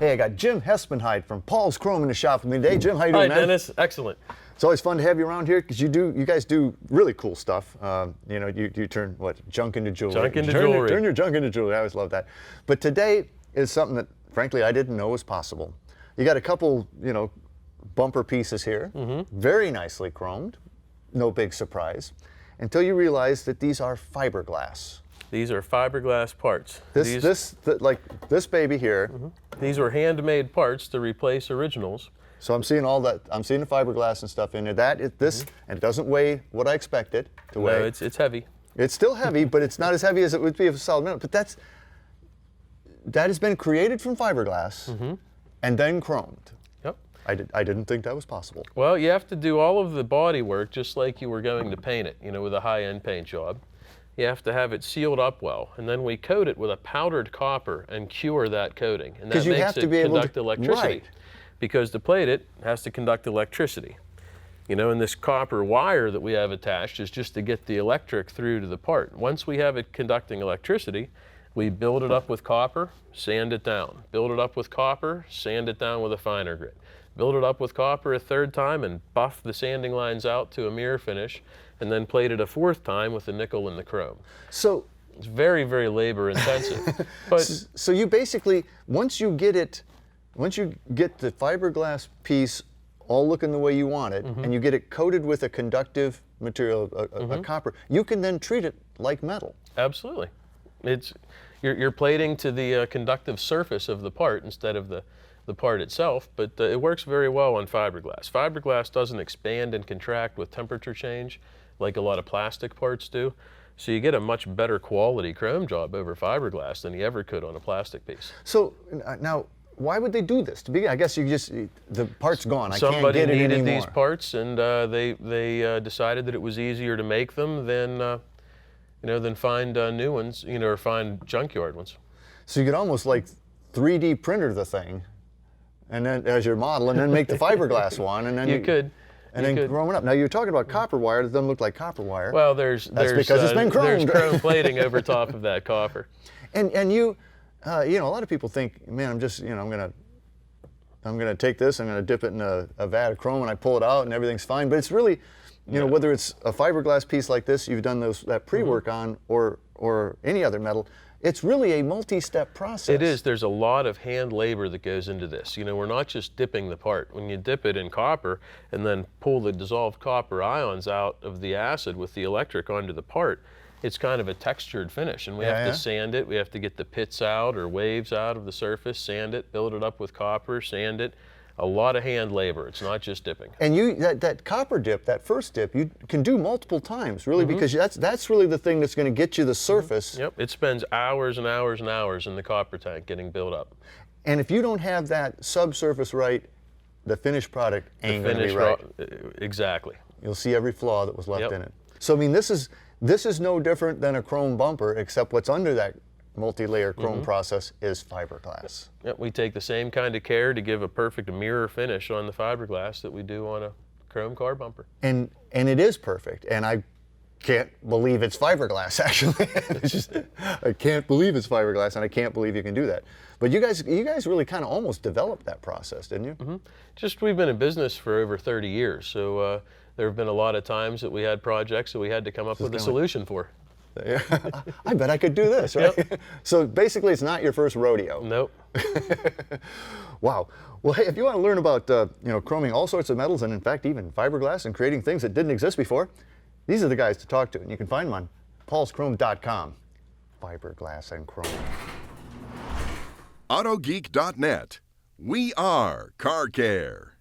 Hey, I got Jim Hespenheide from Paul's Chrome in the shop with me today. Jim, how you doing, Hi, man? Dennis. Excellent. It's always fun to have you around here because you guys do really cool stuff. You know, you turn what, junk into jewelry. Junk into jewelry. jewelry. Turn your junk into jewelry. I always love that. But today is something that, frankly, I didn't know was possible. You got a couple, you know, bumper pieces here, very nicely chromed. No big surprise, until you realize that these are fiberglass. These are fiberglass parts. Like this baby here. These were handmade parts to replace originals. So I'm seeing all that. I'm seeing the fiberglass and stuff in there. And it doesn't weigh what I expected to weigh. No, it's heavy. It's still heavy, but it's not as heavy as it would be if a solid metal. But that has been created from fiberglass and then chromed. Yep. I didn't think that was possible. Well, you have to do all of the body work just like you were going to paint it, you know, with a high-end paint job. You have to have it sealed up well, and then we coat it with a powdered copper and cure that coating, and that makes it conduct electricity. Right. Because to plate it has to conduct electricity. You know, and this copper wire that we have attached is just to get the electric through to the part. Once we have it conducting electricity, we build it up with copper, sand it down. Build it up with copper, sand it down with a finer grit. Build it up with copper a third time and buff the sanding lines out to a mirror finish, and then plate it a fourth time with the nickel and the chrome. So it's very, very labor intensive. But so you basically, once you get the fiberglass piece all looking the way you want it, and you get it coated with a conductive material, a copper, you can then treat it like metal. Absolutely. You're plating to the conductive surface of the part instead of the part itself, but it works very well on fiberglass. Fiberglass doesn't expand and contract with temperature change like a lot of plastic parts do, so you get a much better quality chrome job over fiberglass than you ever could on a plastic piece. So now, why would they do this? To begin, I guess the part's gone. I can't get it anymore. Somebody needed these parts, and they decided that it was easier to make them than find new ones, you know, or find junkyard ones. So you could almost like 3D printer the thing, and then as your model, and then make the fiberglass one, and then you could. And then chrome it up. Now you're talking about copper wire. That doesn't look like copper wire. Well, there's because it's been chromed. There's chrome plating over top of that copper. And you know, a lot of people think, man, I'm gonna take this, I'm gonna dip it in a vat of chrome, and I pull it out, and everything's fine. But it's really, you know, whether it's a fiberglass piece like this, you've done that pre-work on, or any other metal. It's really a multi-step process. It is. There's a lot of hand labor that goes into this. You know, we're not just dipping the part. When you dip it in copper and then pull the dissolved copper ions out of the acid with the electric onto the part, it's kind of a textured finish, and we have to sand it. We have to get the pits out or waves out of the surface, sand it, build it up with copper, sand it. A lot of hand labor. It's not just dipping. And that copper dip, that first dip, you can do multiple times, really, because that's really the thing that's going to get you the surface. Yep, it spends hours and hours and hours in the copper tank getting built up. And if you don't have that subsurface right, the finished product ain't going to be right. Exactly. You'll see every flaw that was left in it. So I mean, this is no different than a chrome bumper, except what's under that multi-layer chrome process is fiberglass. Yep, we take the same kind of care to give a perfect mirror finish on the fiberglass that we do on a chrome car bumper. And it is perfect, and I can't believe it's fiberglass, actually. I can't believe it's fiberglass, and I can't believe you can do that. But you guys really kind of almost developed that process, didn't you? We've been in business for over 30 years, so there have been a lot of times that we had projects that we had to come up with a solution for. I bet I could do this, right? Yep. So basically, it's not your first rodeo. Nope. Wow. Well, hey, if you want to learn about chroming all sorts of metals, and in fact even fiberglass, and creating things that didn't exist before, these are the guys to talk to, and you can find them on paulschrome.com. Fiberglass and chrome. AutoGeek.net. We are Car Care.